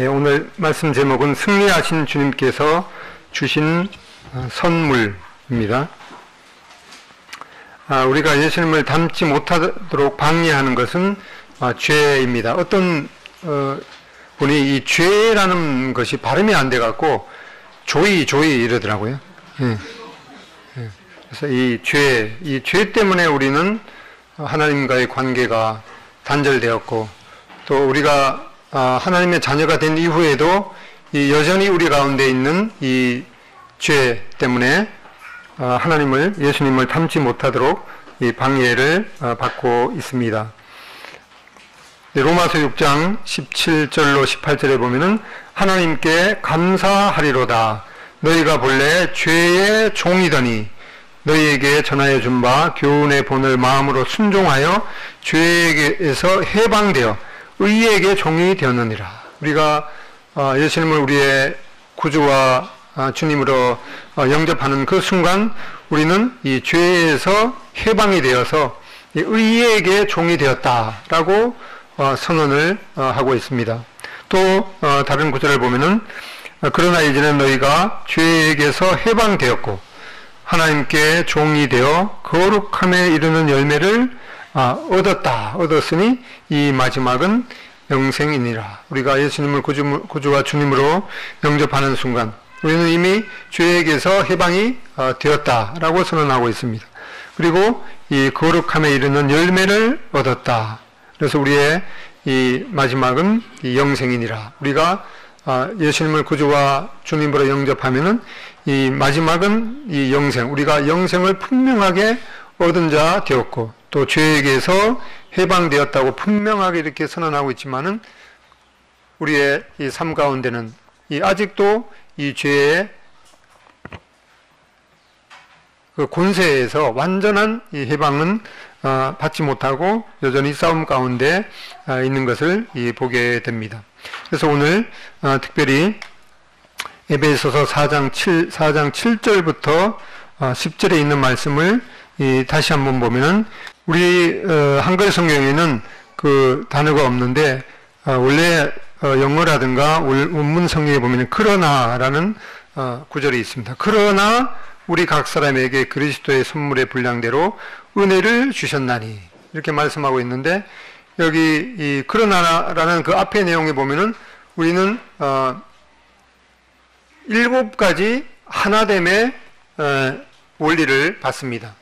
오늘 말씀 제목은 승리하신 주님께서 주신 선물입니다. 우리가 예수님을 닮지 못하도록 방해하는 것은 죄입니다. 어떤 분이 이 죄라는 것이 발음이 안 돼갖고 조이 이러더라고요. 그래서 이 죄 때문에 우리는 하나님과의 관계가 단절되었고, 또 우리가 하나님의 자녀가 된 이후에도 여전히 우리 가운데 있는 이 죄 때문에 예수님을 닮지 못하도록 이 방해를 받고 있습니다. 로마서 6장 17절로 18절에 보면은 하나님께 감사하리로다. 너희가 본래 죄의 종이더니 너희에게 전하여 준 바 교훈의 본을 마음으로 순종하여 죄에게서 해방되어 의에게 종이 되었느니라. 우리가 예수님을 우리의 구주와 주님으로 영접하는 그 순간 우리는 이 죄에서 해방이 되어서 의에게 종이 되었다라고 선언을 하고 있습니다. 또 다른 구절을 보면은 그러나 이제는 너희가 죄에게서 해방되었고 하나님께 종이 되어 거룩함에 이르는 열매를 얻었으니 이 마지막은 영생이니라. 우리가 예수님을 구주와 주님으로 영접하는 순간 우리는 이미 죄에게서 해방이 되었다라고 선언하고 있습니다. 그리고 이 거룩함에 이르는 열매를 얻었다. 그래서 우리의 이 마지막은 이 영생이니라. 우리가 예수님을 구주와 주님으로 영접하면은 이 마지막은 이 영생, 우리가 영생을 분명하게 얻은 자 되었고, 또 죄에게서 해방되었다고 분명하게 이렇게 선언하고 있지만은 우리의 이 삶 가운데는 아직도 이 죄의 그 권세에서 완전한 이 해방은 받지 못하고 여전히 싸움 가운데 있는 것을 보게 됩니다. 그래서 오늘 특별히 에베소서 4장 7절부터 10절에 있는 말씀을 다시 한번 보면은 우리 한글 성경에는 그 단어가 없는데 원래 영어라든가 원문 성경에 보면은 그러나라는 구절이 있습니다. 그러나 우리 각 사람에게 그리스도의 선물의 분량대로 은혜를 주셨나니 이렇게 말씀하고 있는데, 여기 이 그러나라는 그 앞의 내용에 보면은 우리는 7가지 하나됨의 원리를 받습니다.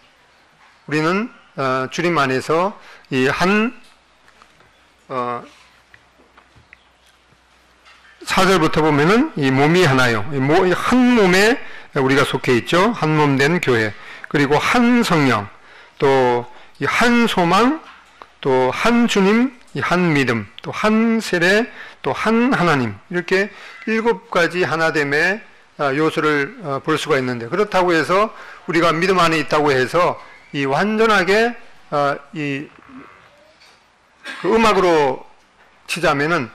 우리는 주님 안에서 이 4절부터 보면은 이 몸이 하나요. 한 몸에 우리가 속해 있죠. 한 몸 된 교회. 그리고 한 성령, 또 한 소망, 또 한 주님, 한 믿음, 또 한 세례, 또 한 하나님. 이렇게 7가지 하나됨의 요소를 볼 수가 있는데, 그렇다고 해서 우리가 믿음 안에 있다고 해서 이 완전하게 그 음악으로 치자면은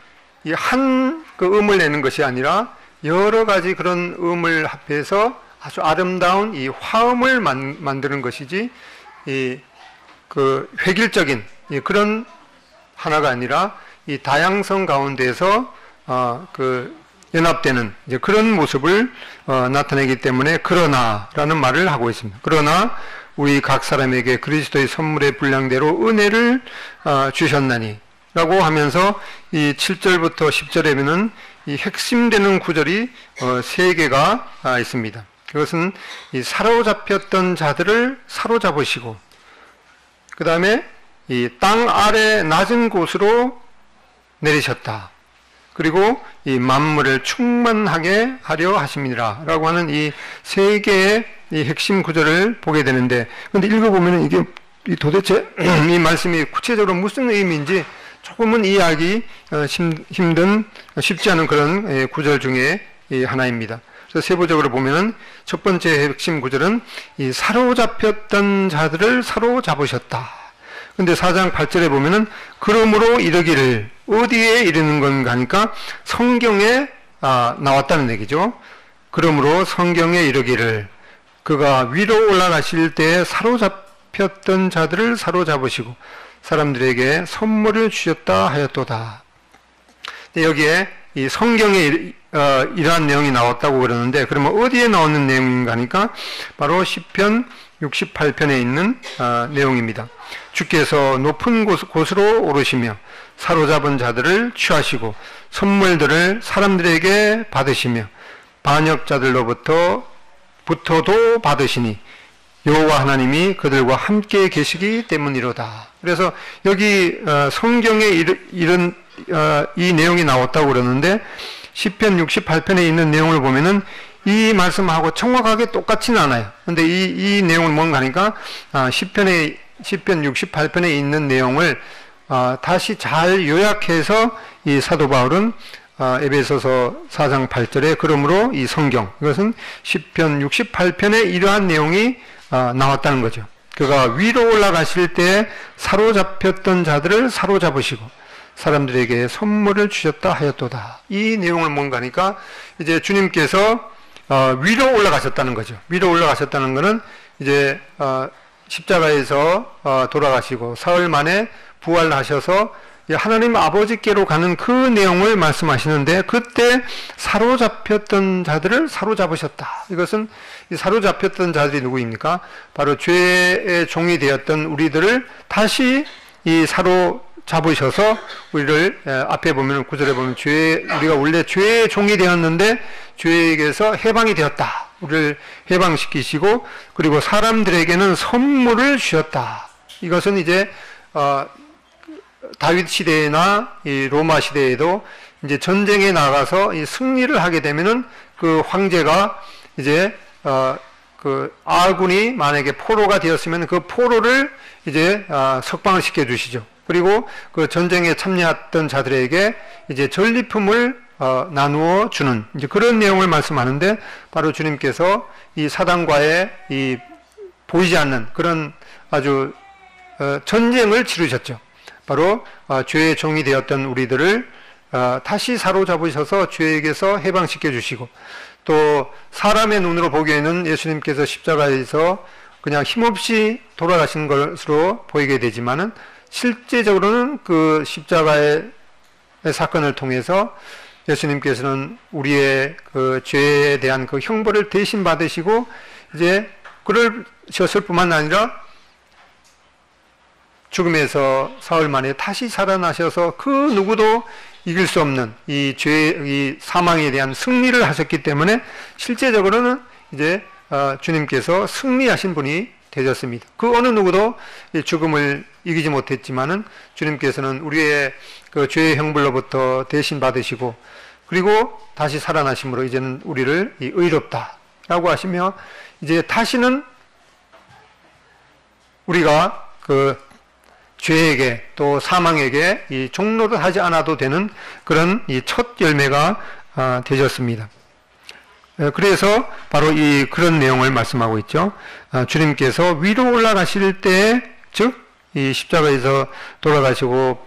이 한 그 음을 내는 것이 아니라 여러 가지 그런 음을 합해서 아주 아름다운 이 화음을 만드는 것이지, 그 획일적인 그런 하나가 아니라 이 다양성 가운데서 그 연합되는 그런 모습을 나타내기 때문에 그러나라는 말을 하고 있습니다. 그러나 우리 각 사람에게 그리스도의 선물의 분량대로 은혜를 주셨나니 라고 하면서 이 7절부터 10절에는 이 핵심되는 구절이 3개가 있습니다. 그것은 이 사로잡혔던 자들을 사로잡으시고, 그 다음에 이 땅 아래 낮은 곳으로 내리셨다. 그리고 이 만물을 충만하게 하려 하심이라 라고 하는 이 3개의 이 핵심 구절을 보게 되는데, 근데 읽어보면 이게 도대체 이 말씀이 구체적으로 무슨 의미인지 조금은 이해하기 쉽지 않은 그런 구절 중에 하나입니다. 그래서 세부적으로 보면은 첫 번째 핵심 구절은 이 사로잡혔던 자들을 사로잡으셨다. 근데 4장 8절에 보면은 그러므로 이르기를, 어디에 이르는 건가 하니까 성경에 나왔다는 얘기죠. 그러므로 성경에 이르기를 그가 위로 올라가실 때 사로잡혔던 자들을 사로잡으시고 사람들에게 선물을 주셨다 하였도다. 여기에 이 성경에 이러한 내용이 나왔다고 그러는데, 그러면 어디에 나오는 내용인가 하니까 바로 시편 68편에 있는 내용입니다. 주께서 높은 곳으로 오르시며 사로잡은 자들을 취하시고 선물들을 사람들에게 받으시며 반역자들로부터도 받으시니 여호와 하나님이 그들과 함께 계시기 때문이로다. 그래서 여기 성경에 이런 이 내용이 나왔다고 그러는데, 시편 68편에 있는 내용을 보면은 이 말씀하고 정확하게 똑같지는 않아요. 근데 이 내용은 뭔가 하니까 시편 68편에 있는 내용을 다시 잘 요약해서 이 사도 바울은 에베소서 4장 8절에 그러므로 이 성경, 이것은 시편 68편에 이러한 내용이 나왔다는 거죠. 그가 위로 올라가실 때 사로잡혔던 자들을 사로잡으시고 사람들에게 선물을 주셨다 하였도다. 이 내용을 뭔가 하니까 이제 주님께서 위로 올라가셨다는 거죠. 위로 올라가셨다는 것은 이제 십자가에서 돌아가시고 사흘 만에 부활하셔서 하나님 아버지께로 가는 그 내용을 말씀하시는데, 그때 사로잡혔던 자들을 사로잡으셨다. 이것은 이 사로잡혔던 자들이 누구입니까? 바로 죄의 종이 되었던 우리들을 다시 이 사로잡으셔서 우리를, 앞에 보면 9절에 보면 우리가 원래 죄의 종이 되었는데 죄에게서 해방이 되었다. 우리를 해방시키시고, 그리고 사람들에게는 선물을 주셨다. 이것은 이제 다윗 시대나 이 로마 시대에도 이제 전쟁에 나가서 이 승리를 하게 되면은 그 황제가 이제 그 아군이 만약에 포로가 되었으면 그 포로를 이제 석방을 시켜 주시죠. 그리고 그 전쟁에 참여했던 자들에게 이제 전리품을 나누어 주는 이제 그런 내용을 말씀하는데, 바로 주님께서 이 사단과의 이 보이지 않는 그런 아주 전쟁을 치르셨죠. 바로 죄의 종이 되었던 우리들을 다시 사로잡으셔서 죄에게서 해방시켜 주시고, 또 사람의 눈으로 보기에는 예수님께서 십자가에서 그냥 힘없이 돌아가신 것으로 보이게 되지만은 실제적으로는 그 십자가의 사건을 통해서 예수님께서는 우리의 그 죄에 대한 그 형벌을 대신 받으시고 이제 그러셨을 뿐만 아니라 죽음에서 사흘 만에 다시 살아나셔서 그 누구도 이길 수 없는 이 사망에 대한 승리를 하셨기 때문에 실제적으로는 이제 주님께서 승리하신 분이 되셨습니다. 그 어느 누구도 죽음을 이기지 못했지만은 주님께서는 우리의 그 죄의 형벌로부터 대신 받으시고, 그리고 다시 살아나심으로 이제는 우리를 의롭다라고 하시며, 이제 다시는 우리가 그 죄에게 또 사망에게 이 종로를 하지 않아도 되는 그런 이 첫 열매가 되셨습니다. 그래서 바로 그런 내용을 말씀하고 있죠. 주님께서 위로 올라가실 때, 즉 이 십자가에서 돌아가시고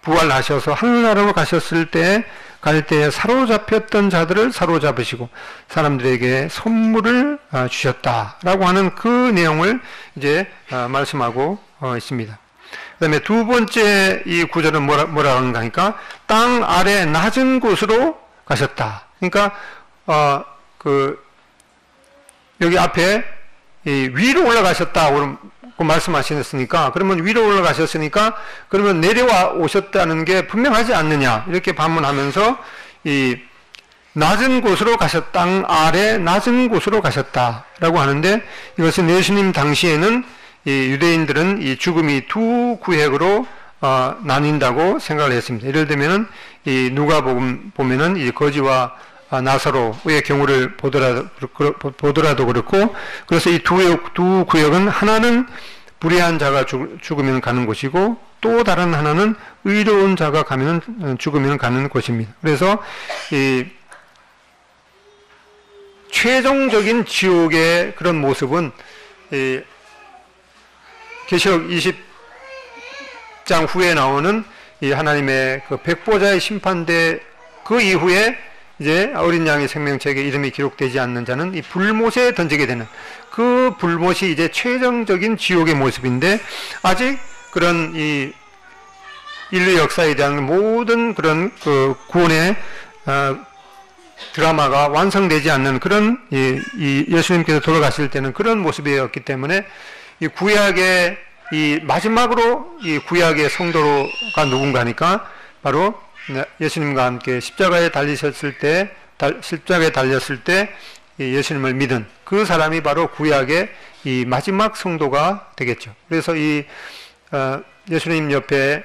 부활하셔서 하늘나라로 가셨을 때, 갈 때 사로잡혔던 자들을 사로잡으시고 사람들에게 선물을 주셨다라고 하는 그 내용을 이제 말씀하고 있습니다. 그 다음에 두 번째 이 구절은 뭐라 하는가 하니까 땅 아래 낮은 곳으로 가셨다. 그러니까 여기 앞에 위로 올라가셨다고 말씀하셨으니까, 그러면 위로 올라가셨으니까 그러면 내려와 오셨다는 게 분명하지 않느냐, 이렇게 반문하면서 이 낮은 곳으로 땅 아래 낮은 곳으로 가셨다라고 하는데, 이것은 예수님 당시에는 이 유대인들은 이 죽음이 두 구획으로 나뉜다고 생각을 했습니다. 예를 들면은 이 누가복음 보면은 이 거지와 나사로의 경우를 보더라도 그렇고, 그래서 이 두 구역은 하나는 불의한 자가 죽으면 가는 곳이고, 또 다른 하나는 의로운 자가 죽으면 가는 곳입니다. 그래서 이 최종적인 지옥의 그런 모습은 이 계시록 20장 후에 나오는 이 하나님의 그 백보자의 심판대 그 이후에 이제 어린 양의 생명책에 이름이 기록되지 않는 자는 이 불못에 던지게 되는 그 불못이 이제 최종적인 지옥의 모습인데, 아직 그런 이 인류 역사에 대한 모든 그런 그 구원의 드라마가 완성되지 않는 그런 이 예수님께서 돌아가실 때는 그런 모습이었기 때문에 이 구약의 이 마지막으로 이 구약의 성도가 누군가니까 바로 예수님과 함께 십자가에 달렸을 때 예수님을 믿은 그 사람이 바로 구약의 이 마지막 성도가 되겠죠. 그래서 이 예수님 옆에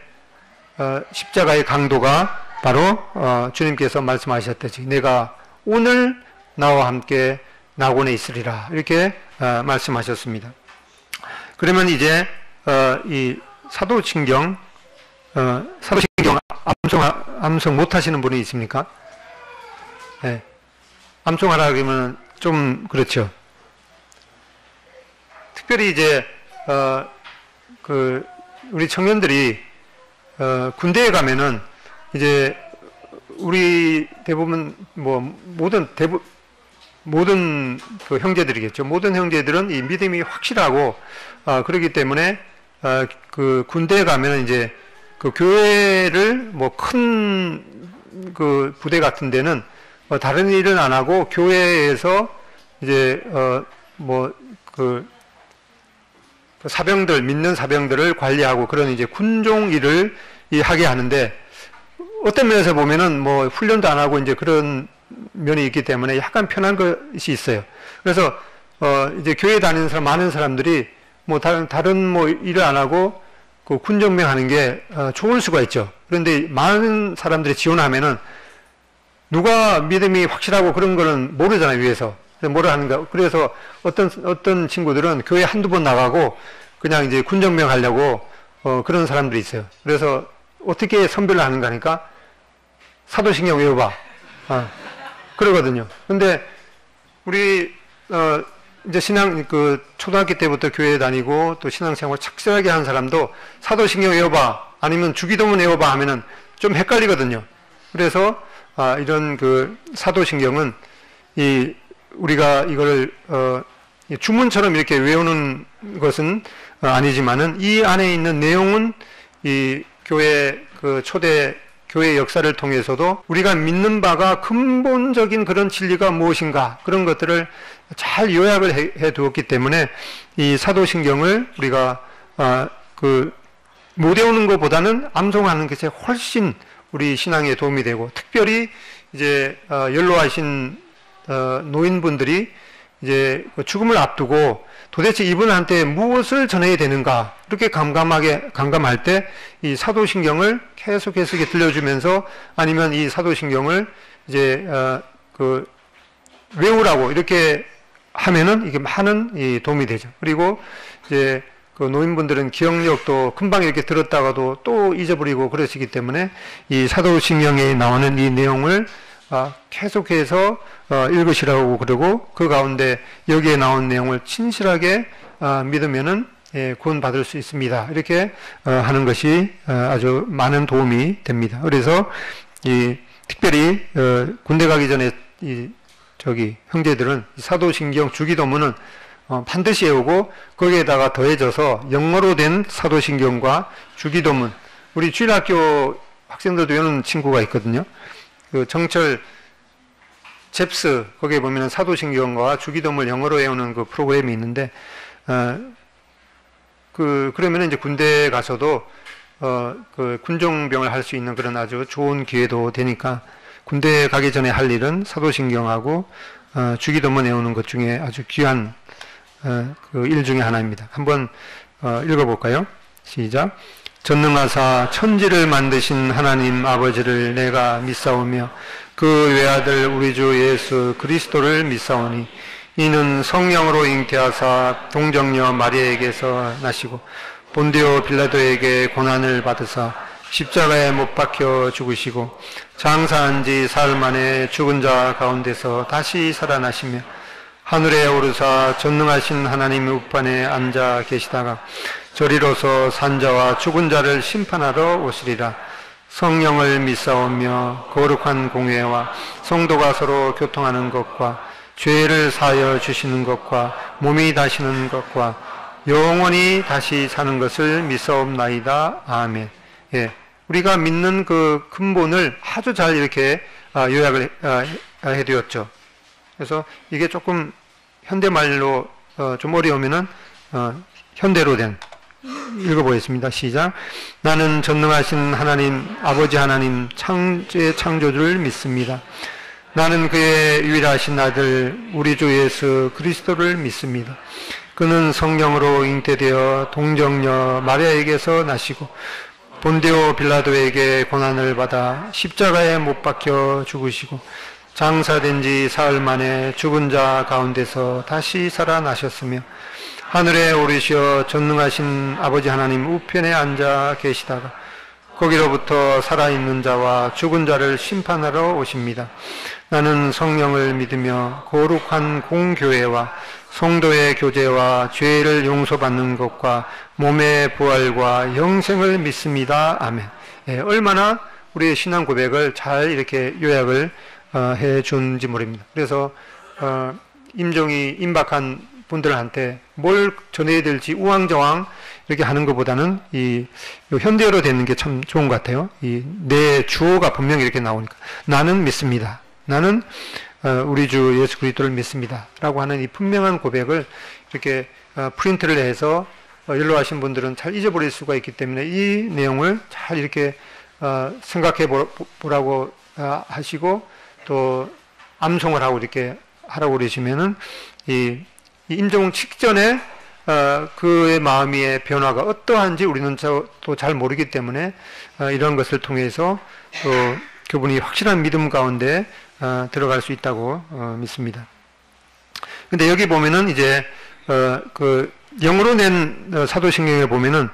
십자가의 강도가 바로 주님께서 말씀하셨듯이 내가 오늘 나와 함께 낙원에 있으리라 이렇게 말씀하셨습니다. 그러면 이제 이 사도신경 암송 못 하시는 분이 있습니까? 네. 암송하라 그러면 좀 그렇죠. 특별히 이제 우리 청년들이 군대에 가면은 이제 우리 대부분 모든 그 형제들이겠죠. 모든 형제들은 이 믿음이 확실하고 그렇기 때문에 그 군대에 가면은 이제 그 교회를 큰 그 부대 같은 데는 다른 일은 안 하고 교회에서 이제 그 사병들 믿는 사병들을 관리하고 그런 이제 군종 일을 하게 하는데 어떤 면에서 보면은 훈련도 안 하고 이제 그런 면이 있기 때문에 약간 편한 것이 있어요. 그래서 이제 교회 다니는 많은 사람들이 다른 일을 안 하고 그 군정병 하는 게 좋을 수가 있죠. 그런데 많은 사람들이 지원하면은 누가 믿음이 확실하고 그런 거는 모르잖아요, 위에서. 뭐를 하는가. 그래서 어떤 친구들은 교회 한두 번 나가고 그냥 이제 군정병 하려고 그런 사람들이 있어요. 그래서 어떻게 선별을 하는가 하니까 사도신경 외워봐. 그러거든요. 근데 우리 이제 초등학교 때부터 교회 다니고 또 신앙생활 착실하게 하는 사람도 사도신경 외워봐 아니면 주기도문 외워봐 하면은 좀 헷갈리거든요. 그래서 이런 그 사도신경은 우리가 이거를 주문처럼 이렇게 외우는 것은 아니지만은 이 안에 있는 내용은 이 교회 초대 교회 역사를 통해서도 우리가 믿는 바가 근본적인 그런 진리가 무엇인가 그런 것들을 잘 요약을 해 두었기 때문에 이 사도신경을 우리가 못 외우는 것보다는 암송하는 것이 훨씬 우리 신앙에 도움이 되고 특별히 이제 연로하신 노인분들이 이제 죽음을 앞두고 도대체 이분한테 무엇을 전해야 되는가 이렇게 감감할 때 이 사도신경을 계속해서 들려주면서 아니면 이 사도신경을 이제 외우라고 이렇게 하면은 이게 많은 도움이 되죠. 그리고 이제 그 노인분들은 기억력도 금방 이렇게 들었다가도 또 잊어버리고 그러시기 때문에 이 사도신경에 나오는 이 내용을 계속해서 읽으시라고 그러고 그 가운데 여기에 나온 내용을 친실하게 믿으면은 구원 받을 수 있습니다. 이렇게 하는 것이 아주 많은 도움이 됩니다. 그래서 특별히 군대 가기 전에 형제들은 사도신경 주기도문은 반드시 외우고 거기에다가 더해져서 영어로 된 사도신경과 주기도문 우리 주일학교 학생들도 외우는 친구가 있거든요. 그 정철 잽스 거기에 보면 사도신경과 주기도문을 영어로 외우는 그 프로그램이 있는데 그러면 이제 군대 가서도 그 군종병을 할 수 있는 그런 아주 좋은 기회도 되니까 군대 가기 전에 할 일은 사도신경하고 주기도문 외우는 것 중에 아주 귀한 그 일 중에 하나입니다. 한번 읽어볼까요? 시작. 전능하사 천지를 만드신 하나님 아버지를 내가 믿사오며 그 외아들 우리 주 예수 그리스도를 믿사오니 이는 성령으로 잉태하사 동정녀 마리아에게서 나시고 본디오 빌라도에게 고난을 받으사 십자가에 못 박혀 죽으시고 장사한 지 사흘 만에 죽은 자 가운데서 다시 살아나시며 하늘에 오르사 전능하신 하나님의 우편에 앉아 계시다가 저리로서 산자와 죽은 자를 심판하러 오시리라. 성령을 믿사오며 거룩한 공회와 성도가 서로 교통하는 것과 죄를 사하여 주시는 것과 몸이 다시는 것과 영원히 다시 사는 것을 믿사옵나이다. 아멘. 예, 우리가 믿는 그 근본을 아주 잘 이렇게 요약을 해두었죠. 그래서 이게 조금 현대말로 좀 어려우면은 현대로 된 읽어보겠습니다. 시작. 나는 전능하신 하나님, 아버지 하나님, 창조주를 믿습니다. 나는 그의 유일하신 아들, 우리 주 예수 그리스도를 믿습니다. 그는 성령으로 잉태되어 동정녀 마리아에게서 나시고 본디오 빌라도에게 고난을 받아 십자가에 못 박혀 죽으시고 장사된 지 사흘 만에 죽은 자 가운데서 다시 살아나셨으며 하늘에 오르시어 전능하신 아버지 하나님 우편에 앉아 계시다가 거기로부터 살아있는 자와 죽은 자를 심판하러 오십니다. 나는 성령을 믿으며 거룩한 공교회와 성도의 교제와 죄를 용서받는 것과 몸의 부활과 영생을 믿습니다. 아멘. 예, 얼마나 우리의 신앙 고백을 잘 이렇게 요약을 해준지 모릅니다. 그래서 임종이 임박한 분들한테 뭘 전해야 될지 우왕좌왕 이렇게 하는 것보다는 이 현대어로 되는 게 참 좋은 것 같아요. 이 내 주어가 분명히 이렇게 나오니까 나는 믿습니다. 나는 우리 주 예수 그리스도를 믿습니다. 라고 하는 이 분명한 고백을 이렇게 프린트를 해서 연로하신 분들은 잘 잊어버릴 수가 있기 때문에 이 내용을 잘 이렇게 생각해 보라고 하시고 또 암송을 하고 이렇게 하라고 그러시면은 이 임종 직전에 그의 마음의 변화가 어떠한지 우리는 또 잘 모르기 때문에 이런 것을 통해서 또 그분이 확실한 믿음 가운데 들어갈 수 있다고 믿습니다. 근데 여기 보면은 이제 그 영어로 낸 사도신경에 보면은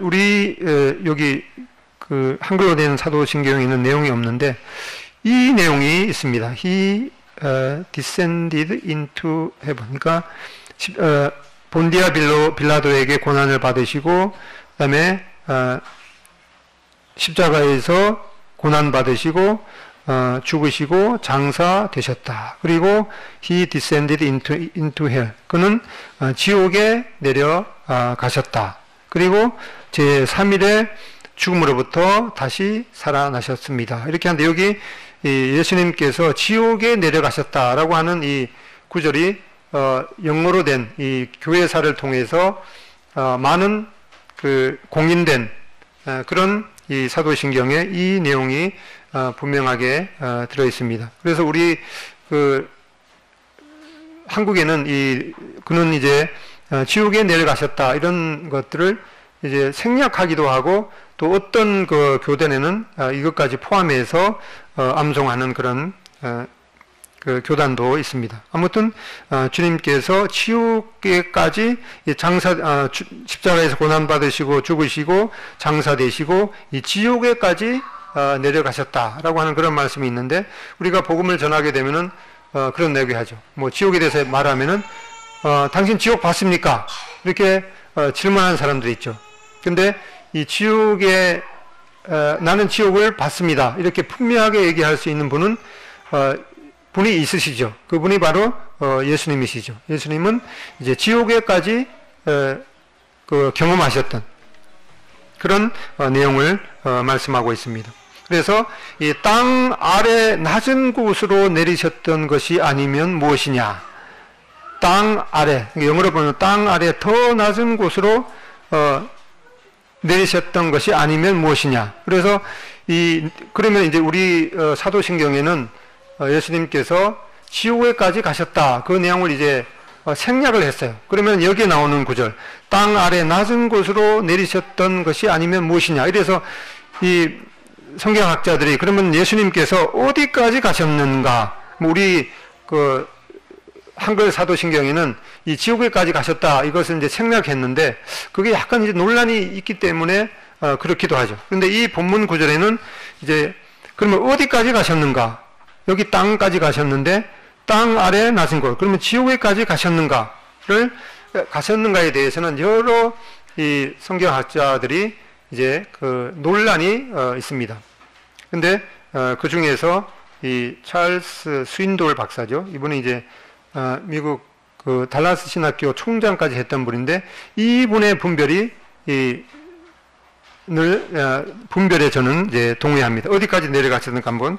우리 여기 그 한글로 된 사도신경에는 내용이 없는데 이 내용이 있습니다. He descended into heaven. 그러니까 본디아 빌라도에게 고난을 받으시고 그다음에 십자가에서 고난 받으시고 죽으시고 장사되셨다. 그리고 he descended into hell. 그는 지옥에 내려가셨다. 그리고 제3일에 죽음으로부터 다시 살아나셨습니다. 이렇게 하는데 여기 예수님께서 지옥에 내려가셨다라고 하는 이 구절이 영어로 된 이 교회사를 통해서 많은 그 공인된 그런 이 사도신경에 이 내용이 분명하게 들어 있습니다. 그래서 우리 그 한국에는 그는 이제 지옥에 내려가셨다 이런 것들을 이제 생략하기도 하고 또 어떤 그 교단에는 이것까지 포함해서 암송하는 그런 그 교단도 있습니다. 아무튼 주님께서 지옥에까지 십자가에서 고난 받으시고 죽으시고 장사되시고 이 지옥에까지 내려가셨다라고 하는 그런 말씀이 있는데 우리가 복음을 전하게 되면은 그런 내용이 하죠. 뭐 지옥에 대해서 말하면은 당신 지옥 봤습니까? 이렇게 질문하는 사람들이 있죠. 근데 이 지옥에 나는 지옥을 봤습니다. 이렇게 분명하게 얘기할 수 있는 분은 분이 있으시죠. 그분이 바로 예수님이시죠. 예수님은 이제 지옥에까지 그 경험하셨던 그런 내용을 말씀하고 있습니다. 그래서 이 땅 아래 낮은 곳으로 내리셨던 것이 아니면 무엇이냐? 땅 아래, 영어로 보면 땅 아래 더 낮은 곳으로 내리셨던 것이 아니면 무엇이냐? 그래서 그러면 이제 우리 사도신경에는 예수님께서 지옥에까지 가셨다. 그 내용을 이제 생략을 했어요. 그러면 여기에 나오는 구절, 땅 아래 낮은 곳으로 내리셨던 것이 아니면 무엇이냐? 이래서 이 성경학자들이 그러면 예수님께서 어디까지 가셨는가? 우리 그 한글 사도신경에는 이 지옥에까지 가셨다. 이것을 이제 생략했는데 그게 약간 이제 논란이 있기 때문에 그렇기도 하죠. 그런데 이 본문 구절에는 이제 그러면 어디까지 가셨는가? 여기 땅까지 가셨는데 땅 아래 낮은 곳. 그러면 지옥에까지 가셨는가에 대해서는 여러 이 성경학자들이 이제 그 논란이 있습니다. 근데 그 중에서 이 찰스 스윈돌 박사죠. 이분이 이제 미국 그 달라스 신학교 총장까지 했던 분인데 이분의 분별이 분별에 저는 이제 동의합니다. 어디까지 내려가셨는가 한번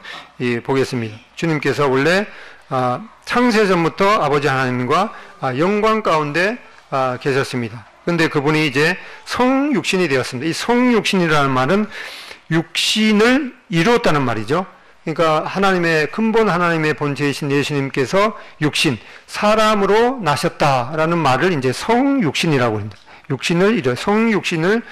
보겠습니다. 주님께서 원래 창세전부터 아버지 하나님과 영광 가운데 계셨습니다. 그런데 그분이 이제 성육신이 되었습니다. 이 성육신이라는 말은 육신을 이루었다는 말이죠. 그러니까 하나님의 근본 하나님의 본체이신 예수님께서 육신, 사람으로 나셨다라는 말을 이제 성육신이라고 합니다. 성육신을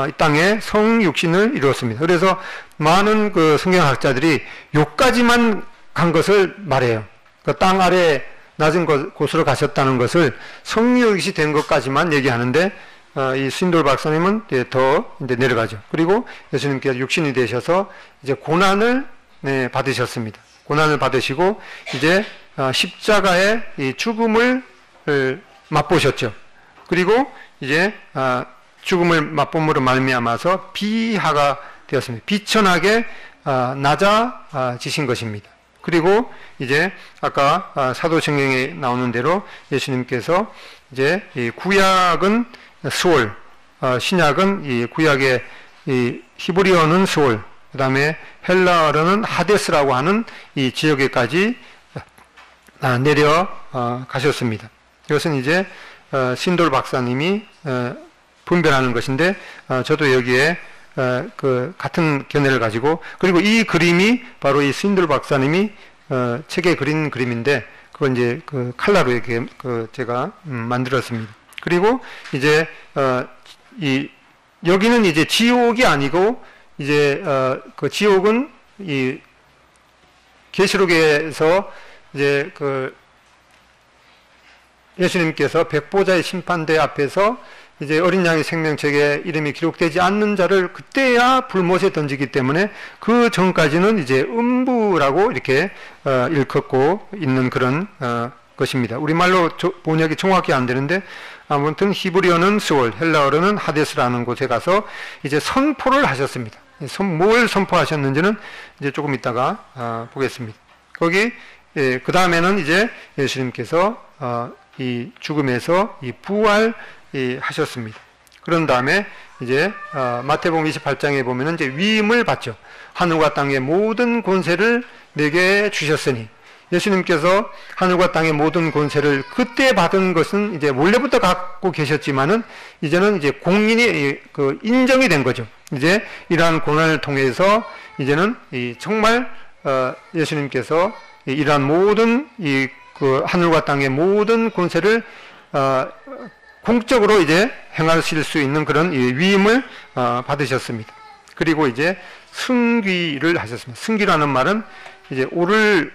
이 땅에 성육신을 이루었습니다. 그래서 많은 그 성경학자들이 요까지만 간 것을 말해요. 그 땅 아래 낮은 곳으로 가셨다는 것을 성육이 된 것까지만 얘기하는데 이 신돌 박사님은 더 이제 내려가죠. 그리고 예수님께서 육신이 되셔서 이제 고난을 받으셨습니다. 고난을 받으시고 이제 십자가의 이 죽음을 맛보셨죠. 그리고 이제 죽음을 맛봄으로 말미암아서 비하가 되었습니다. 비천하게 낮아지신 것입니다. 그리고 이제 아까 사도신경에 나오는 대로 예수님께서 이제 이 구약은 스올, 신약은 이 구약의 이 히브리어는 스올, 그 다음에 헬라어로는 하데스라고 하는 이 지역에까지 내려가셨습니다. 이것은 이제 신돌 박사님이 분별하는 것인데 저도 여기에 그 같은 견해를 가지고, 그리고 이 그림이 바로 이 신돌 박사님이 책에 그린 그림인데 그건 이제 그 칼라로 이렇게 제가 만들었습니다. 그리고 이제 여기는 이제 지옥이 아니고 이제 그 지옥은 이 계시록에서 이제 그 예수님께서 백보자의 심판대 앞에서 이제 어린 양의 생명책에 이름이 기록되지 않는 자를 그때야 불못에 던지기 때문에 그 전까지는 이제 음부라고 이렇게 일컫고 있는 그런 것입니다. 우리말로 번역이 정확히 안 되는데 아무튼 히브리어는 스올, 헬라어로는 하데스라는 곳에 가서 이제 선포를 하셨습니다. 뭘 선포하셨는지는 이제 조금 있다가 보겠습니다. 거기 그 다음에는 이제 예수님께서 이 죽음에서 이 부활 하셨습니다. 그런 다음에 이제 마태복음 28장에 보면은 이제 위임을 받죠. 하늘과 땅의 모든 권세를 내게 주셨으니, 예수님께서 하늘과 땅의 모든 권세를 그때 받은 것은 이제 원래부터 갖고 계셨지만은 이제는 이제 공인이 인정이 된 거죠. 이제 이러한 고난을 통해서 이제는 정말 예수님께서 이러한 모든 그 하늘과 땅의 모든 권세를 공적으로 이제 행하실 수 있는 그런 위임을 받으셨습니다. 그리고 이제 승귀를 하셨습니다. 승귀라는 말은 이제 오를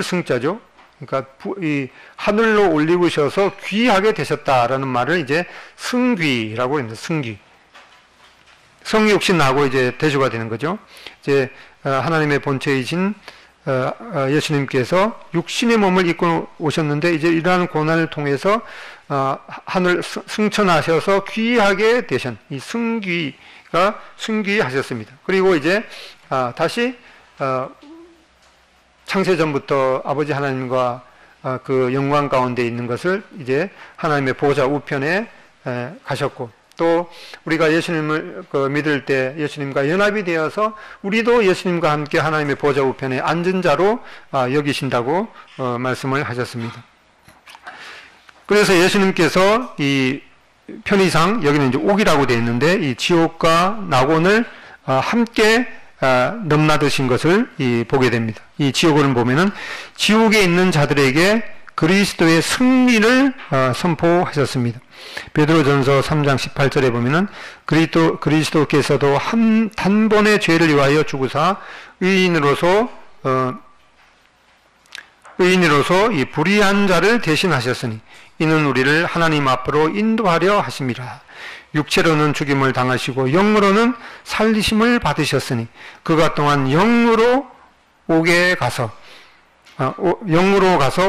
승자죠. 그러니까 이 하늘로 올리우셔서 귀하게 되셨다라는 말을 이제 승귀라고 합니다. 승귀. 성육신하고 이제 대조가 되는 거죠. 이제 하나님의 본체이신 예수님께서 육신의 몸을 입고 오셨는데 이제 이러한 고난을 통해서 하늘 승천하셔서 귀하게 되신 이 승귀하셨습니다. 그리고 이제 다시 창세전부터 아버지 하나님과 그 영광 가운데 있는 것을 이제 하나님의 보좌 우편에 가셨고, 또 우리가 예수님을 믿을 때 예수님과 연합이 되어서 우리도 예수님과 함께 하나님의 보좌 우편에 앉은 자로 여기신다고 말씀을 하셨습니다. 그래서 예수님께서 이 편의상 여기는 이제 옥이라고 되어 있는데 이 지옥과 낙원을 함께 넘나드신 것을 보게 됩니다. 이 지옥을 보면은 지옥에 있는 자들에게 그리스도의 승리를 선포하셨습니다. 베드로전서 3장 18절에 보면은 그리스도께서도 단번에 죄를 위하여 죽으사 의인으로서 이 불의한 자를 대신하셨으니 이는 우리를 하나님 앞으로 인도하려 하심이라. 육체로는 죽임을 당하시고 영으로는 살리심을 받으셨으니 그가 또한 영으로 가서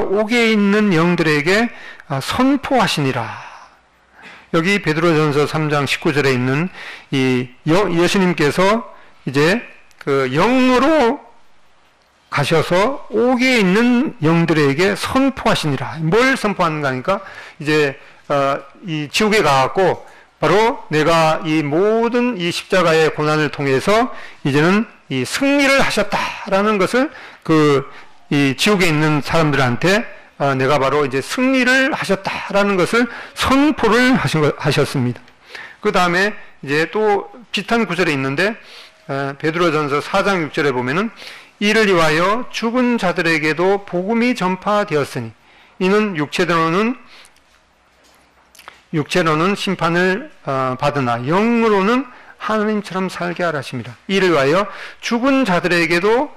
옥에 있는 영들에게 선포하시니라. 여기 베드로전서 3장 19절에 있는 이 예수님께서 이제 그 영으로 가셔서 옥에 있는 영들에게 선포하시니라. 뭘 선포하는가 하니까 이제 이 지옥에 가갖고 바로 내가 이 모든 이 십자가의 고난을 통해서 이제는 이 승리를 하셨다라는 것을 이 지옥에 있는 사람들한테 내가 바로 이제 승리를 하셨다라는 것을 선포를 하셨습니다. 그 다음에 이제 또 비슷한 구절에 있는데 베드로전서 4장 6절에 보면은 이를 위하여 죽은 자들에게도 복음이 전파되었으니 이는 육체로는 심판을 받으나 영으로는 하나님처럼 살게 하라 하십니다. 이를 위하여 죽은 자들에게도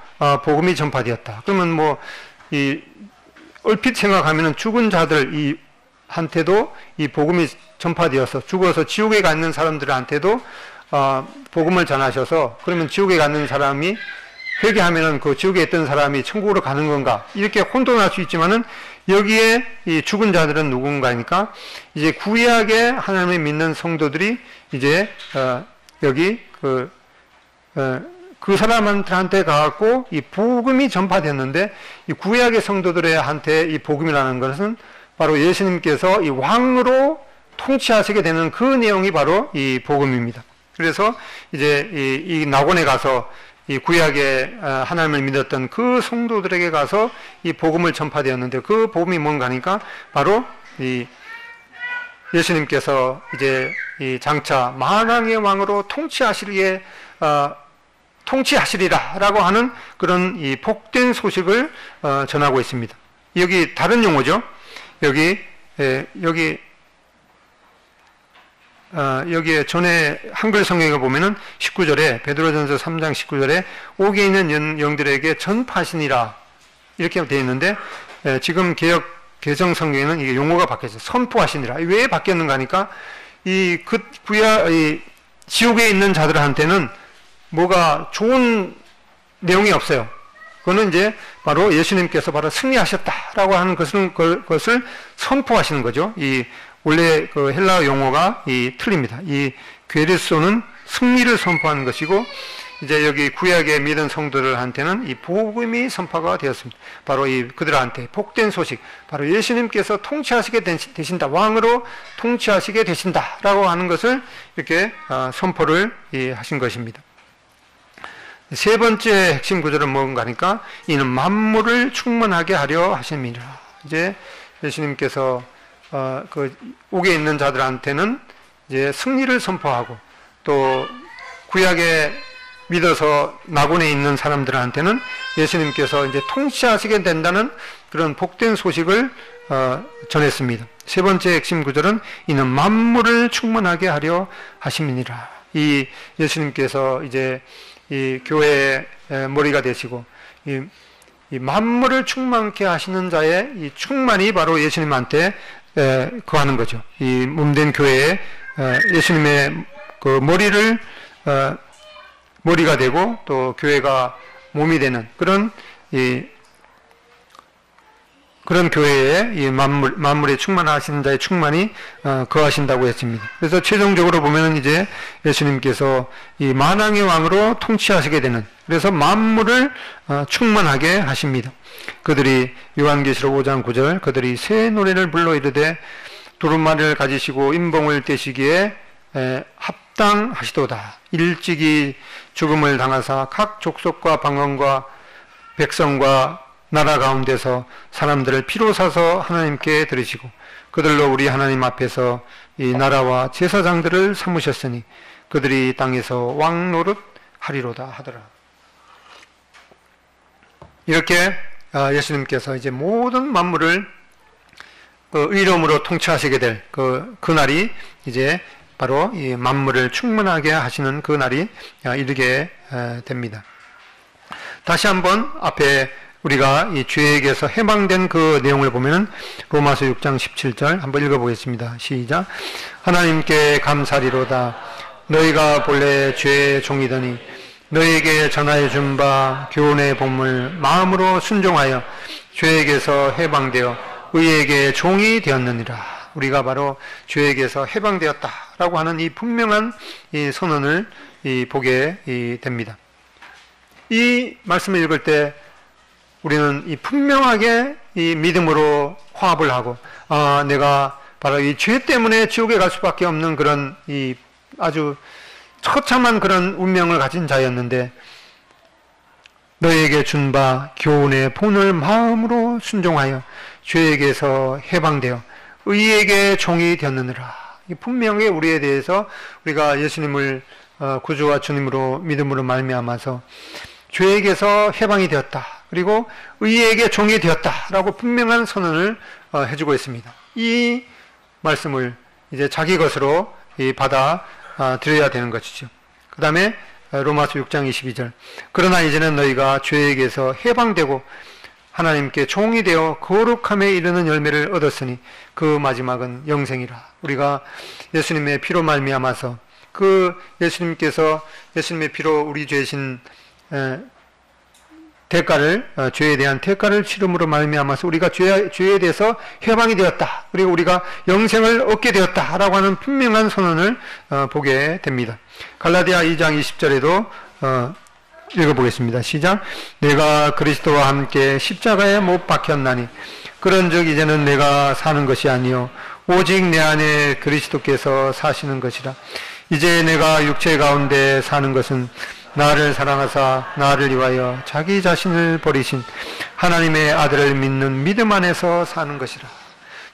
복음이 전파되었다. 그러면 얼핏 생각하면은 죽은 자들 한테도 이 복음이 전파되어서 죽어서 지옥에 가 있는 사람들한테도 복음을 전하셔서 그러면 지옥에 가는 사람이 회개하면은 그 지옥에 있던 사람이 천국으로 가는 건가 이렇게 혼돈할 수 있지만은 여기에 이 죽은 자들은 누군가니까 이제 구약에 하나님을 믿는 성도들이 이제 여기 그 사람한테 가갖고 이 복음이 전파됐는데 이 구약의 성도들한테 이 복음이라는 것은 바로 예수님께서 이 왕으로 통치하시게 되는 그 내용이 바로 이 복음입니다. 그래서 이제 이 낙원에 가서 이 구약에 하나님을 믿었던 그 성도들에게 가서 이 복음을 전파되었는데 그 복음이 뭔가 하니까 바로 이 예수님께서 이제 이 장차 만왕의 왕으로 통치하시리라라고 하는 그런 이 복된 소식을 전하고 있습니다. 여기 다른 용어죠. 여기에 전에 한글 성경에 보면은 19절에 베드로전서 3장 19절에 옥에 있는 영들에게 전파하시니라 이렇게 되어 있는데 지금 개정 성경에는 이게 용어가 바뀌었어요. 선포하시니라. 왜 바뀌었는가 하니까 이 지옥에 있는 자들한테는 뭐가 좋은 내용이 없어요. 그거는 이제 바로 예수님께서 바로 승리하셨다라고 하는 것을 선포하시는 거죠. 원래 그 헬라어 용어가 틀립니다. 이 괴르소는 승리를 선포하는 것이고, 이제 여기 구약의 믿은 성도들한테는 이 복음이 선포가 되었습니다. 바로 그들한테 복된 소식, 바로 예수님께서 통치하시게 되신다, 왕으로 통치하시게 되신다라고 하는 것을 이렇게 선포를 하신 것입니다. 세 번째 핵심 구절은 뭔가 하니까 이는 만물을 충만하게 하려 하심이라. 이제 예수님께서 그 옥에 있는 자들한테는 이제 승리를 선포하고, 또 구약에 믿어서 낙원에 있는 사람들한테는 예수님께서 이제 통치하시게 된다는 그런 복된 소식을 전했습니다. 세 번째 핵심 구절은 이는 만물을 충만하게 하려 하심이니라. 이 예수님께서 이제 이 교회의 머리가 되시고 이 만물을 충만케 하시는 자의 이 충만이 바로 예수님한테 거하는 거죠. 이 몸된 교회에 예수님의 그 머리가 되고 또 교회가 몸이 되는 그런 교회에 이 만물에 충만하신 자의 충만이 거하신다고 했습니다. 그래서 최종적으로 보면은 이제 예수님께서 이 만왕의 왕으로 통치하시게 되는, 그래서 만물을 충만하게 하십니다. 그들이 요한계시록 5장 9절 그들이 새 노래를 불러 이르되 두루마리를 가지시고 인봉을 떼시기에 합당하시도다. 일찍이 죽음을 당하사 각 족속과 방언과 백성과 나라 가운데서 사람들을 피로 사서 하나님께 드리시고 그들로 우리 하나님 앞에서 이 나라와 제사장들을 삼으셨으니 그들이 땅에서 왕 노릇 하리로다 하더라. 이렇게 예수님께서 이제 모든 만물을 의로움으로 통치하시게 될 그날이 이제 바로 이 만물을 충만하게 하시는 그 날이 이르게 됩니다. 다시 한번 앞에 우리가 이 죄에게서 해방된 그 내용을 보면은 로마서 6장 17절 한번 읽어보겠습니다. 시작. 하나님께 감사리로다. 너희가 본래 죄의 종이더니 너희에게 전하여 준 바 교훈의 본물 마음으로 순종하여 죄에게서 해방되어 의에게 종이 되었느니라. 우리가 바로 죄에게서 해방되었다라고 하는 이 분명한 이 선언을 보게 됩니다. 이 말씀을 읽을 때 우리는 이 분명하게 이 믿음으로 화합을 하고, 내가 바로 이 죄 때문에 지옥에 갈 수밖에 없는 그런 이 아주 처참한 그런 운명을 가진 자였는데, 너에게 준 바 교훈의 본을 마음으로 순종하여 죄에게서 해방되어 의에게 종이 되었느니라. 분명히 우리에 대해서 우리가 예수님을 구주와 주님으로 믿음으로 말미암아서 죄에게서 해방이 되었다. 그리고 의에게 종이 되었다라고 분명한 선언을 해주고 있습니다. 이 말씀을 이제 자기 것으로 받아 드려야 되는 것이죠. 그 다음에 로마서 6장 22절. 그러나 이제는 너희가 죄에게서 해방되고 하나님께 종이 되어 거룩함에 이르는 열매를 얻었으니 그 마지막은 영생이라. 우리가 예수님의 피로 말미암아서 그 예수님께서 예수님의 피로 우리 죄신 대가를, 죄에 대한 대가를 치름으로 말미암아서 우리가 죄에 대해서 해방이 되었다. 그리고 우리가 영생을 얻게 되었다라고 하는 분명한 선언을 보게 됩니다. 갈라디아 2장 20절에도 읽어보겠습니다. 시작. 내가 그리스도와 함께 십자가에 못 박혔나니 그런즉 이제는 내가 사는 것이 아니요 오직 내 안에 그리스도께서 사시는 것이라. 이제 내가 육체 가운데 사는 것은 나를 사랑하사 나를 위하여 자기 자신을 버리신 하나님의 아들을 믿는 믿음 안에서 사는 것이라.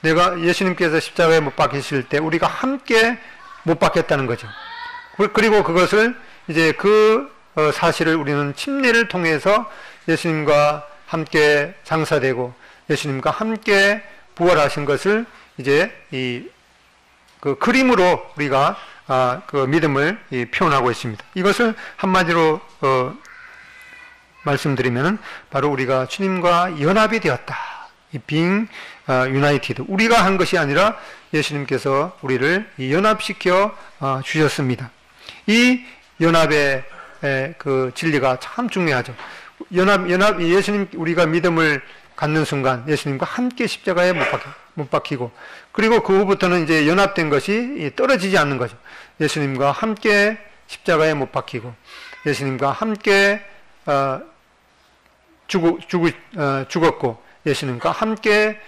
내가 예수님께서 십자가에 못 박히실 때 우리가 함께 못 박혔다는 거죠. 그리고 그것을 이제 그 사실을 우리는 침례를 통해서 예수님과 함께 장사되고 예수님과 함께 부활하신 것을 이제 그 그림으로 우리가 그 믿음을 표현하고 있습니다. 이것을 한마디로 말씀드리면 바로 우리가 주님과 연합이 되었다. being united. 우리가 한 것이 아니라 예수님께서 우리를 연합시켜 주셨습니다. 이 연합의 그 진리가 참 중요하죠. 예수님, 우리가 믿음을 갖는 순간 예수님과 함께 십자가에 못 박히고, 그리고 그 후부터는 이제 연합된 것이 떨어지지 않는 거죠. 예수님과 함께 십자가에 못 박히고, 예수님과 함께 죽었고, 예수님과 함께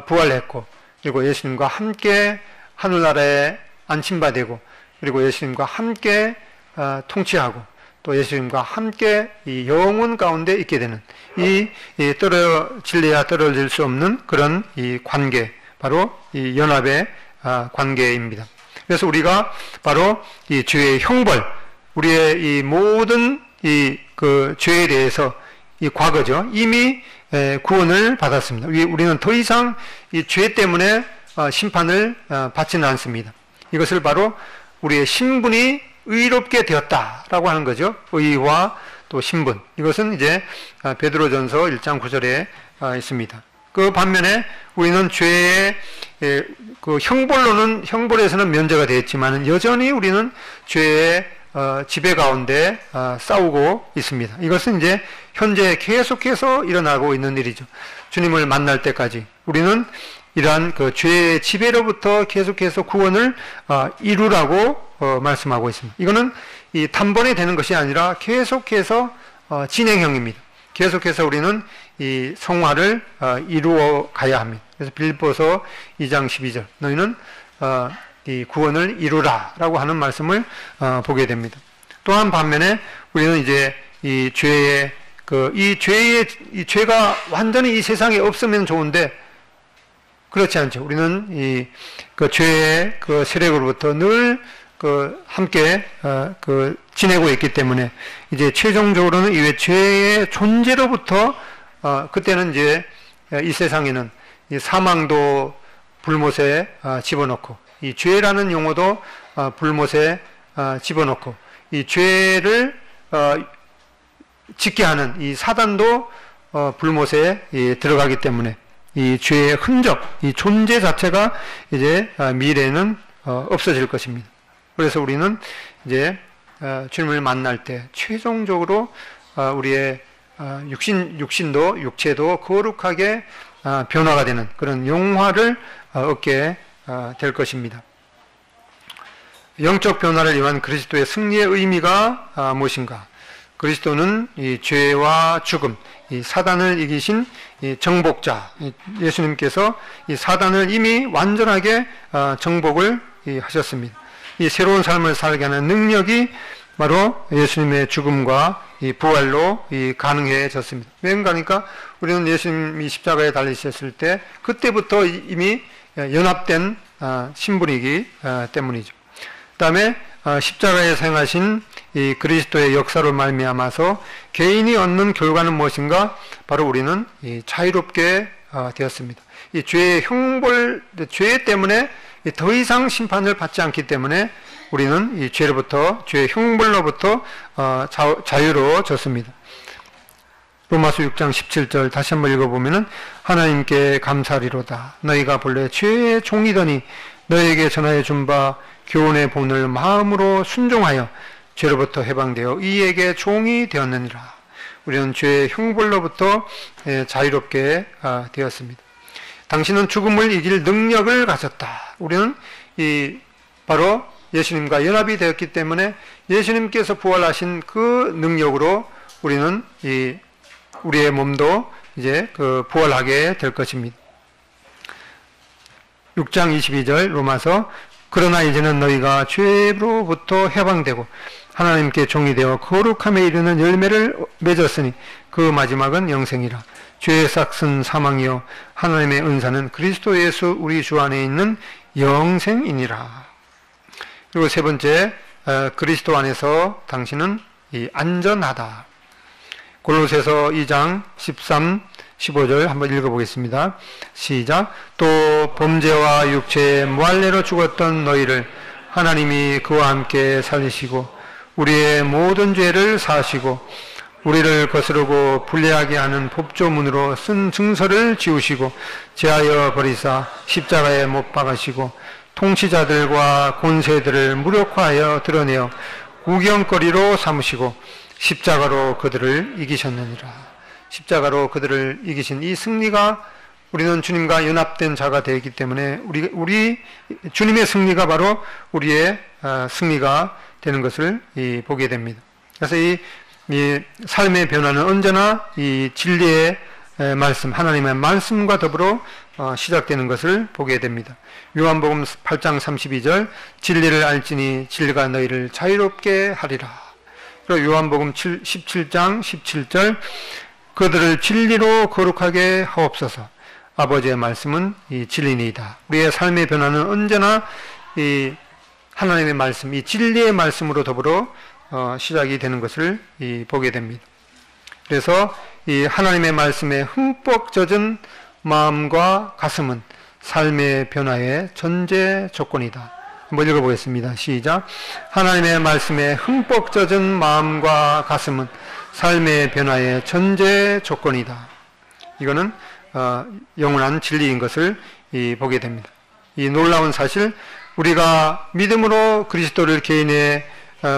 부활했고, 그리고 예수님과 함께 하늘나라에 안침받고, 그리고 예수님과 함께 통치하고, 또 예수님과 함께 이 영원 가운데 있게 되는 이 진리야 떨어질 수 없는 그런 이 관계, 바로 이 연합의 관계입니다. 그래서 우리가 바로 이 죄의 형벌, 우리의 이 모든 이 그 죄에 대해서 이 과거죠. 이미 구원을 받았습니다. 우리는 더 이상 이 죄 때문에 심판을 받지는 않습니다. 이것을 바로 우리의 신분이 의롭게 되었다라고 하는 거죠. 의와 또 신분. 이것은 이제 베드로전서 1장 9절에 있습니다. 그 반면에 우리는 죄의 그 형벌에서는 면제가 되었지만 여전히 우리는 죄의 지배 가운데 싸우고 있습니다. 이것은 이제 현재 계속해서 일어나고 있는 일이죠. 주님을 만날 때까지 우리는 이러한 그 죄의 지배로부터 계속해서 구원을 이루라고 말씀하고 있습니다. 이거는 이 단번에 되는 것이 아니라 계속해서 진행형입니다. 계속해서 우리는 이 성화를 이루어 가야 합니다. 그래서 빌립보서 2장 12절 너희는 이 구원을 이루라라고 하는 말씀을 보게 됩니다. 또한 반면에 우리는 이제 이 죄가 완전히 이 세상에 없으면 좋은데 그렇지 않죠. 우리는 그 죄의 그 세력으로부터 늘 함께 지내고 있기 때문에 이제 최종적으로는 이 죄의 존재로부터 그때는 이제 이 세상에는 이 사망도 불못에 집어넣고 이 죄라는 용어도 불못에 집어넣고 이 죄를 짓게 하는 이 사단도 불못에 들어가기 때문에 이 죄의 흔적, 이 존재 자체가 이제 미래에는 없어질 것입니다. 그래서 우리는 이제 주님을 만날 때 최종적으로 우리의 육신도 육체도 거룩하게 변화가 되는 그런 영화를 얻게 될 것입니다. 영적 변화를 위한 그리스도의 승리의 의미가 무엇인가? 그리스도는 이 죄와 죽음, 이 사단을 이기신 이 정복자, 예수님께서 이 사단을 이미 완전하게 정복을 하셨습니다. 이 새로운 삶을 살게 하는 능력이 바로 예수님의 죽음과 이 부활로 가능해졌습니다. 왜인가 하니까 우리는 예수님이 십자가에 달리셨을 때 그때부터 이미 연합된 신분이기 때문이죠. 그 다음에 십자가에 행하신 이 그리스도의 역사로 말미암아서 개인이 얻는 결과는 무엇인가? 바로 우리는 자유롭게 되었습니다. 이 죄의 죄 때문에 더 이상 심판을 받지 않기 때문에 우리는 이 죄의 형벌로부터 자유로워졌습니다. 로마서 6장 17절 다시 한번 읽어보면은 하나님께 감사리로다. 너희가 본래 죄의 종이더니 너희에게 전하여 준 바 교훈의 본을 마음으로 순종하여 죄로부터 해방되어 이에게 종이 되었느니라. 우리는 죄의 형벌로부터 자유롭게 되었습니다. 당신은 죽음을 이길 능력을 가졌다. 우리는 바로 예수님과 연합이 되었기 때문에 예수님께서 부활하신 그 능력으로 우리는 우리의 몸도 이제 부활하게 될 것입니다. 6장 22절 로마서 그러나 이제는 너희가 죄로부터 해방되고 하나님께 종이 되어 거룩함에 이르는 열매를 맺었으니 그 마지막은 영생이라. 죄의 삭은 사망이요 하나님의 은사는 그리스도 예수 우리 주 안에 있는 영생이니라. 그리고 세 번째, 그리스도 안에서 당신은 안전하다. 골로새서 2장 13, 15절 한번 읽어보겠습니다. 시작. 또 범죄와 육체의 무할례로 죽었던 너희를 하나님이 그와 함께 살리시고 우리의 모든 죄를 사하시고 우리를 거스르고 불리하게 하는 법조문으로 쓴 증서를 지우시고 제하여 버리사 십자가에 못 박으시고 통치자들과 권세들을 무력화하여 드러내어 구경거리로 삼으시고 십자가로 그들을 이기셨느니라. 십자가로 그들을 이기신 이 승리가 우리는 주님과 연합된 자가 되기 때문에 우리 주님의 승리가 바로 우리의 승리가 되는 것을 보게 됩니다. 그래서 이 삶의 변화는 언제나 이 진리의 말씀, 하나님의 말씀과 더불어 시작되는 것을 보게 됩니다. 요한복음 8장 32절 진리를 알지니 진리가 너희를 자유롭게 하리라. 그리고 요한복음 17장 17절 그들을 진리로 거룩하게 하옵소서. 아버지의 말씀은 이 진리니이다. 우리의 삶의 변화는 언제나 이 하나님의 말씀, 이 진리의 말씀으로 더불어 시작이 되는 것을 보게 됩니다. 그래서 이 하나님의 말씀에 흠뻑 젖은 마음과 가슴은 삶의 변화의 전제 조건이다. 한번 읽어보겠습니다. 시작. 하나님의 말씀에 흠뻑 젖은 마음과 가슴은 삶의 변화의 전제 조건이다. 이거는 영원한 진리인 것을 보게 됩니다. 이 놀라운 사실, 우리가 믿음으로 그리스도를 개인의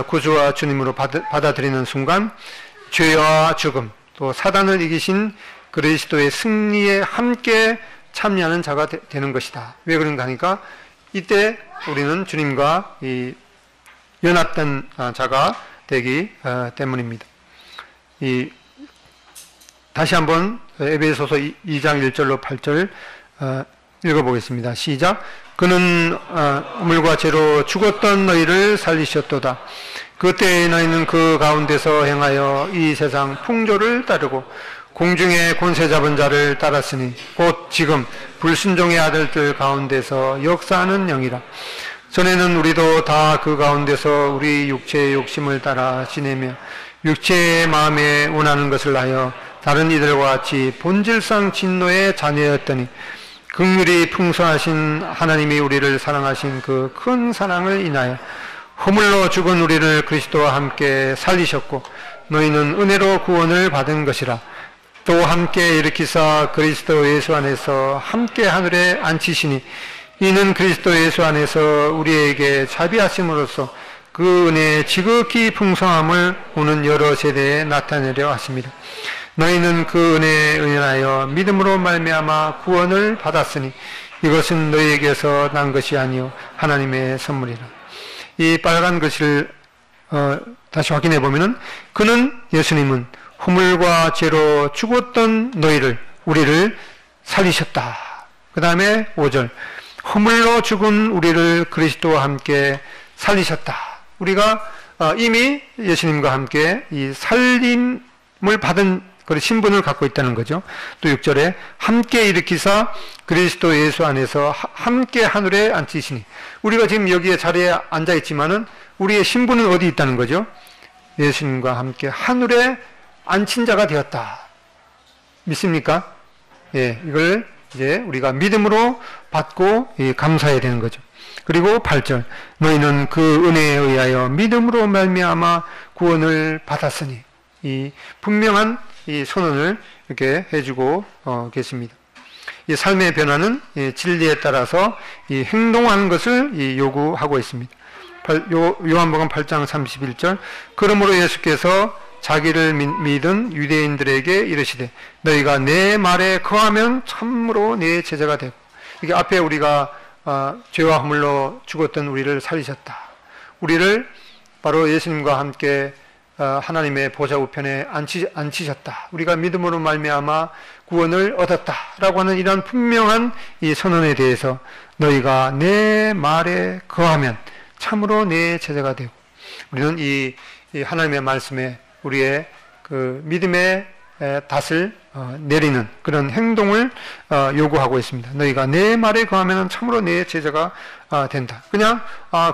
구주와 주님으로 받아들이는 순간 죄와 죽음, 또 사단을 이기신 그리스도의 승리에 함께 참여하는 자가 되는 것이다. 왜 그런가 하니까 이때 우리는 주님과 연합된 자가 되기 때문입니다. 다시 한번 에베소서 2장 1절로 8절 읽어보겠습니다. 시작. 그는 물과 죄로 죽었던 너희를 살리셨도다. 그때에 너희는 그 가운데서 행하여 이 세상 풍조를 따르고 공중의 권세 잡은 자를 따랐으니 곧 지금 불순종의 아들들 가운데서 역사하는 영이라. 전에는 우리도 다 그 가운데서 우리 육체의 욕심을 따라 지내며 육체의 마음에 원하는 것을 하여 다른 이들과 같이 본질상 진노의 자녀였더니 긍휼이 풍성하신 하나님이 우리를 사랑하신 그 큰 사랑을 인하여 허물로 죽은 우리를 그리스도와 함께 살리셨고 너희는 은혜로 구원을 받은 것이라. 또 함께 일으키사 그리스도 예수 안에서 함께 하늘에 앉히시니 이는 그리스도 예수 안에서 우리에게 자비하심으로써 그 은혜의 지극히 풍성함을 오는 여러 세대에 나타내려 하십니다. 너희는 그 은혜에 은연하여 믿음으로 말미암아 구원을 받았으니 이것은 너희에게서 난 것이 아니요 하나님의 선물이라. 이 빨간 글씨를 다시 확인해 보면은 그는 예수님은 허물과 죄로 죽었던 우리를 살리셨다. 그 다음에 5절 허물로 죽은 우리를 그리스도와 함께 살리셨다. 우리가 이미 예수님과 함께 이 살림을 받은 그 신분을 갖고 있다는 거죠. 또 6절에 함께 일으키사 그리스도 예수 안에서 함께 하늘에 앉히시니, 우리가 지금 여기에 자리에 앉아 있지만은 우리의 신분은 어디 있다는 거죠? 예수님과 함께 하늘에 앉힌 자가 되었다. 믿습니까? 예, 이걸 이제 우리가 믿음으로 받고 감사해야 되는 거죠. 그리고 8절 너희는 그 은혜에 의하여 믿음으로 말미암아 구원을 받았으니, 이 분명한 이 선언을 이렇게 해주고 계십니다. 이 삶의 변화는 진리에 따라서 이 행동하는 것을 요구하고 있습니다. 요한복음 8장 31절 그러므로 예수께서 자기를 믿은 유대인들에게 이르시되 너희가 내 말에 거하면 참으로 내 제자가 되고, 이게 앞에 우리가 죄와 허물로 죽었던 우리를 살리셨다. 우리를 바로 예수님과 함께 하나님의 보좌 우편에 앉히셨다. 우리가 믿음으로 말미암아 구원을 얻었다라고 하는 이러한 분명한 이 선언에 대해서 너희가 내 말에 거하면 참으로 내 제자가 되고, 우리는 이 하나님의 말씀에 우리의 그 믿음의 닷을 내리는 그런 행동을 요구하고 있습니다. 너희가 내 말에 거하면 참으로 내 제자가 된다. 그냥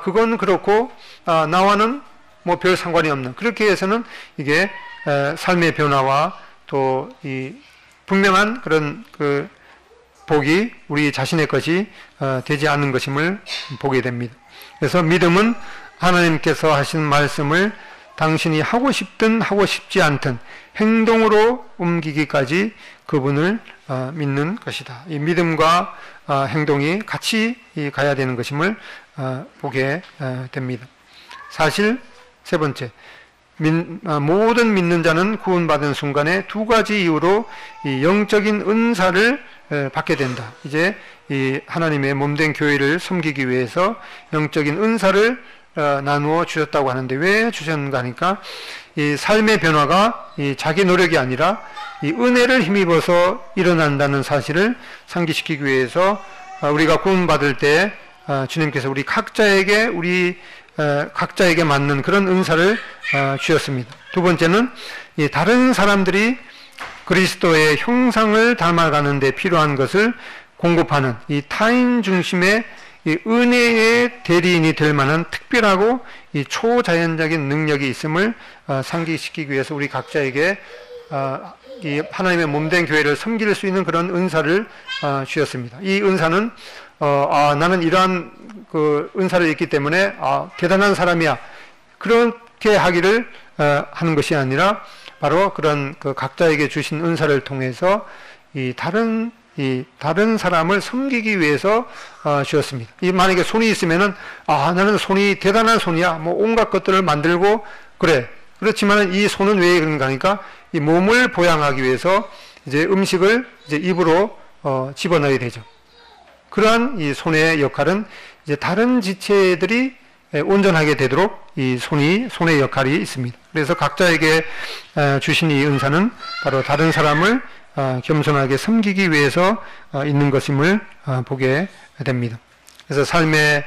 그건 그렇고 나와는 뭐 별 상관이 없는, 그렇게 해서는 이게 삶의 변화와 또 이 분명한 그런 그 복이 우리 자신의 것이 되지 않는 것임을 보게 됩니다. 그래서 믿음은 하나님께서 하신 말씀을 당신이 하고 싶든 하고 싶지 않든 행동으로 옮기기까지 그분을 믿는 것이다. 이 믿음과 행동이 같이 가야 되는 것임을 보게 됩니다. 사실 세 번째, 모든 믿는 자는 구원받은 순간에 두 가지 이유로 이 영적인 은사를 받게 된다. 이제 이 하나님의 몸된 교회를 섬기기 위해서 영적인 은사를 나누어 주셨다고 하는데, 왜 주셨는가 하니까 이 삶의 변화가 이 자기 노력이 아니라 이 은혜를 힘입어서 일어난다는 사실을 상기시키기 위해서 우리가 구원받을 때 주님께서 우리 각자에게 맞는 그런 은사를 주셨습니다. 두 번째는 이 다른 사람들이 그리스도의 형상을 닮아가는 데 필요한 것을 공급하는 이 타인 중심의 이 은혜의 대리인이 될 만한 특별하고 이 초자연적인 능력이 있음을 상기시키기 위해서 우리 각자에게 이 하나님의 몸된 교회를 섬길 수 있는 그런 은사를 주셨습니다. 이 은사는 나는 이러한 그 은사를 있기 때문에 대단한 사람이야, 그렇게 하기를 하는 것이 아니라 바로 그런 그 각자에게 주신 은사를 통해서 이 다른 사람을 섬기기 위해서 주었습니다. 만약에 손이 있으면은 나는 손이 대단한 손이야, 뭐 온갖 것들을 만들고 그래. 그렇지만 이 손은 왜 그런가 하니까 이 몸을 보양하기 위해서 이제 음식을 이제 입으로 집어넣어야 되죠. 그러한 이 손의 역할은 이제 다른 지체들이 온전하게 되도록 이 손의 역할이 있습니다. 그래서 각자에게 주신 이 은사는 바로 다른 사람을 겸손하게 섬기기 위해서 있는 것임을 보게 됩니다. 그래서 삶의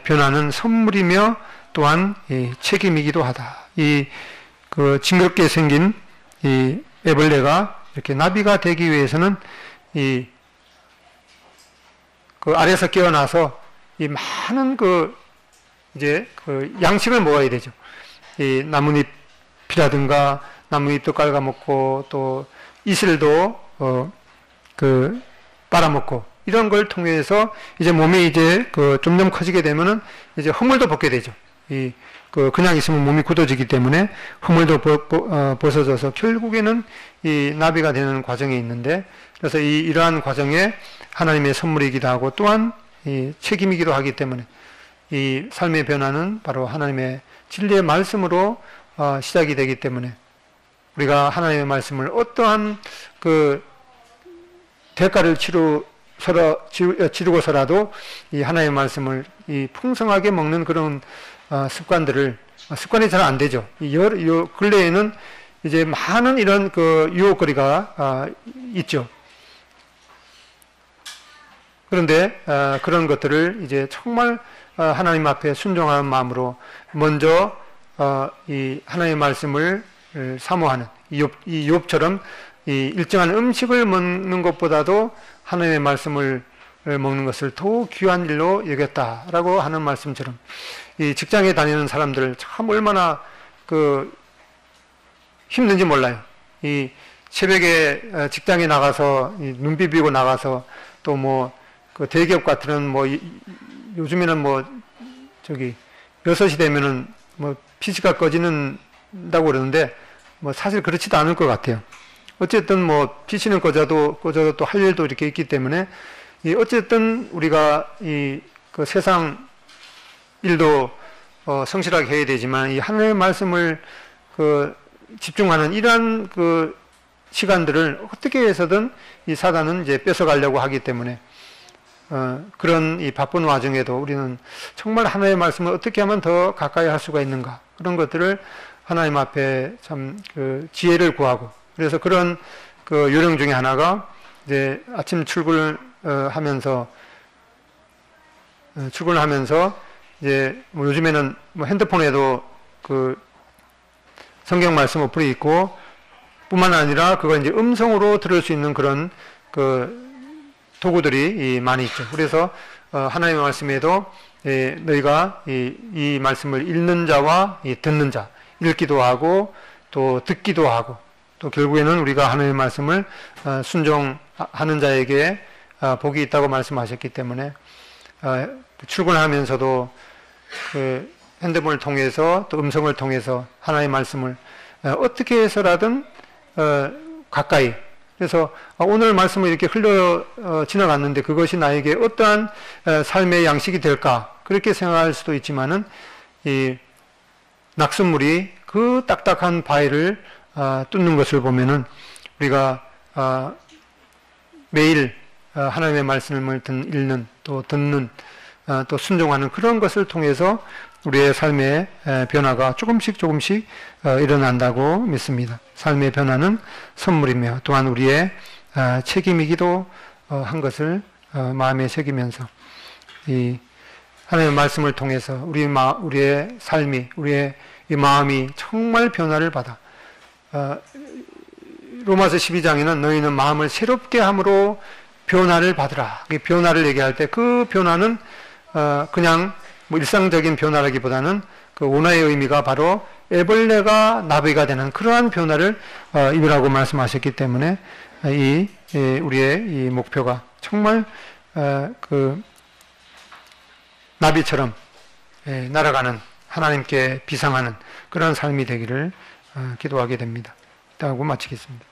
변화는 선물이며 또한 책임이기도 하다. 그 징그럽게 생긴 이 애벌레가 이렇게 나비가 되기 위해서는 그 알에서 깨어나서 이 많은 이제 양식을 먹어야 되죠. 이 나뭇잎이라든가 나뭇잎도 깔아먹고 또 이슬도 빨아먹고 이런 걸 통해서 이제 몸이 이제 점점 커지게 되면은 이제 허물도 벗게 되죠. 그냥 있으면 몸이 굳어지기 때문에 허물도 벗어져서 결국에는 이 나비가 되는 과정이 있는데, 그래서 이러한 과정에 하나님의 선물이기도 하고 또한 이 책임이기도 하기 때문에 이 삶의 변화는 바로 하나님의 진리의 말씀으로 시작이 되기 때문에 우리가 하나님의 말씀을 어떠한 그 대가를 치르고서라도 이 하나님의 말씀을 이 풍성하게 먹는 그런 습관이 잘 안 되죠. 요 근래에는 이제 많은 이런 그 유혹거리가 있죠. 그런데 그런 것들을 이제 정말 하나님 앞에 순종하는 마음으로 먼저 이 하나님의 말씀을 사모하는 이 욥처럼 이 일정한 음식을 먹는 것보다도 하나님의 말씀을 먹는 것을 더욱 귀한 일로 여겼다라고 하는 말씀처럼 이 직장에 다니는 사람들 참 얼마나 그 힘든지 몰라요. 이 새벽에 직장에 나가서 눈 비비고 나가서 또 뭐 그 대기업 같은 뭐 요즘에는 뭐 저기 6시 되면은 뭐 PC가 꺼지는다고 그러는데 뭐 사실 그렇지도 않을 것 같아요. 어쨌든 뭐 PC는 꺼져도 또 할 일도 이렇게 있기 때문에 이 어쨌든 우리가 이 그 세상 일도 성실하게 해야 되지만 이 하나님의 말씀을 그 집중하는 이러한 그 시간들을 어떻게 해서든 이 사단은 이제 뺏어가려고 하기 때문에 그런 이 바쁜 와중에도 우리는 정말 하나님의 말씀을 어떻게 하면 더 가까이 할 수가 있는가 그런 것들을 하나님 앞에 참 그 지혜를 구하고 그래서 그런 그 요령 중에 하나가 이제 아침 출근하면서 이제 뭐 요즘에는 뭐 핸드폰에도 그 성경 말씀 어플이 있고 뿐만 아니라 그걸 이제 음성으로 들을 수 있는 그런 그 도구들이 많이 있죠. 그래서 하나님의 말씀에도 너희가 이 말씀을 읽는 자와 듣는 자, 읽기도 하고 또 듣기도 하고 또 결국에는 우리가 하나님의 말씀을 순종하는 자에게 복이 있다고 말씀하셨기 때문에 출근하면서도 그 핸드폰을 통해서 또 음성을 통해서 하나님의 말씀을 어떻게 해서라든 가까이 그래서 오늘 말씀을 이렇게 흘러 지나갔는데 그것이 나에게 어떠한 삶의 양식이 될까 그렇게 생각할 수도 있지만은 이 낙숫물이 그 딱딱한 바위를 뚫는 것을 보면은 우리가 매일 하나님의 말씀을 읽는 또 듣는 또 순종하는 그런 것을 통해서 우리의 삶의 변화가 조금씩 일어난다고 믿습니다. 삶의 변화는 선물이며 또한 우리의 책임이기도 한 것을 마음에 새기면서 이 하나님의 말씀을 통해서 우리의 삶이 우리의 이 마음이 정말 변화를 받아 로마서 12장에는 너희는 마음을 새롭게 함으로 변화를 받으라. 변화를 얘기할 때 그 변화는 그냥 뭐 일상적인 변화라기보다는 그 원어의 의미가 바로 애벌레가 나비가 되는 그러한 변화를 입으라고 말씀하셨기 때문에 우리의 이 목표가 정말 그 나비처럼 날아가는 하나님께 비상하는 그런 삶이 되기를 기도하게 됩니다. 이따 하고 마치겠습니다.